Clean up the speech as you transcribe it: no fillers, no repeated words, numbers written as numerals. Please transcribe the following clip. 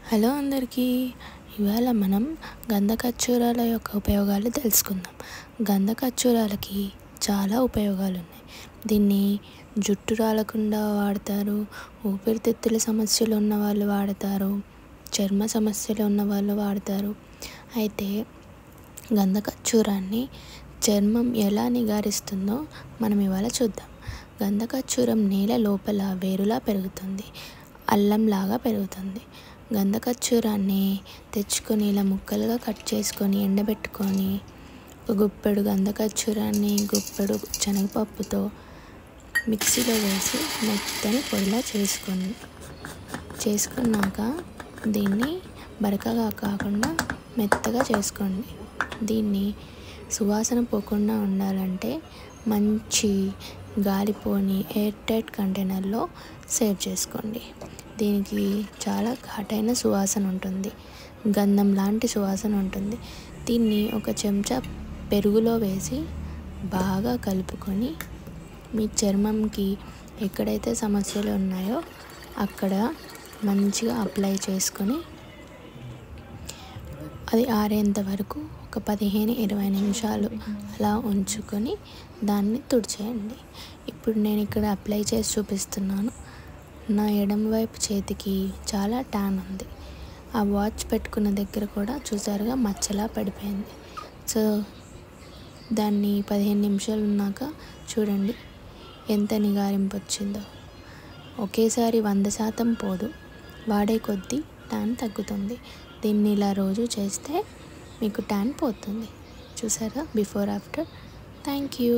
Hello అందరికీ. ఇవాళ మనం గంధ కర్జూరాల యొక్క ఉపయోగాలు తెలుసుకుందాం. గంధ కర్జూరాలకి చాలా ఉపయోగాలు ఉన్నాయి. దీన్ని జుట్టు రాలకుండా వాడతారు, ఊపిరితిత్తుల సమస్యలు ఉన్న వాళ్ళు వాడతారు, చర్మ సమస్యలు ఉన్న వాళ్ళు వాడతారు. అయితే గంధ కర్జూరాన్ని చర్మం ఎలా నిగారిస్తుందో మనం ఇవాళ చూద్దాం. గంధ కర్జూరం నేల లోపల వేరులా పెరుగుతుంది, అల్లంలాగా పెరుగుతుంది. గంధ కర్జూరాన్ని తెచ్చుకొని ఇలా ముక్కలుగా కట్ చేసుకొని ఎండబెట్టుకొని ఒక గుప్పెడు గంధ కర్జూరాన్ని గుప్పెడు శనగపప్పుతో మిక్సీలో వేసి మెత్తని పొడిలా చేసుకున్నాక దీన్ని బరకగా కాకుండా మెత్తగా చేసుకోండి. దీన్ని సువాసన పోకుండా ఉండాలంటే మంచి గాలిపోని ఎయిర్ టైట్ కంటైనర్లో సేవ్ చేసుకోండి. దీనికి చాలా ఘాటైన సువాసన ఉంటుంది, గంధం లాంటి సువాసన ఉంటుంది. దీన్ని ఒక చెంచా పెరుగులో వేసి బాగా కలుపుకొని మీ చర్మంకి ఎక్కడైతే సమస్యలు ఉన్నాయో అక్కడ మంచిగా అప్లై చేసుకొని అది ఆరేంత వరకు ఒక 15-20 నిమిషాలు అలా ఉంచుకొని దాన్ని తుడిచేయండి. ఇప్పుడు నేను ఇక్కడ అప్లై చేసి చూపిస్తున్నాను. నా ఎడమ వైపు చేతికి చాలా ట్యాన్ ఉంది. ఆ వాచ్ పెట్టుకున్న దగ్గర కూడా చూసారుగా మచ్చలా పడిపోయింది. సో దాన్ని 15 నిమిషాలు ఉన్నాక చూడండి ఎంత నిగారింపు వచ్చిందో. ఒకేసారి 100% పోదు, వాడే కొద్దీ ట్యాన్ తగ్గుతుంది. దీన్ని ఇలా రోజు చేస్తే మీకు ట్యాన్ పోతుంది. చూసారా బిఫోర్ ఆఫ్టర్. Thank you.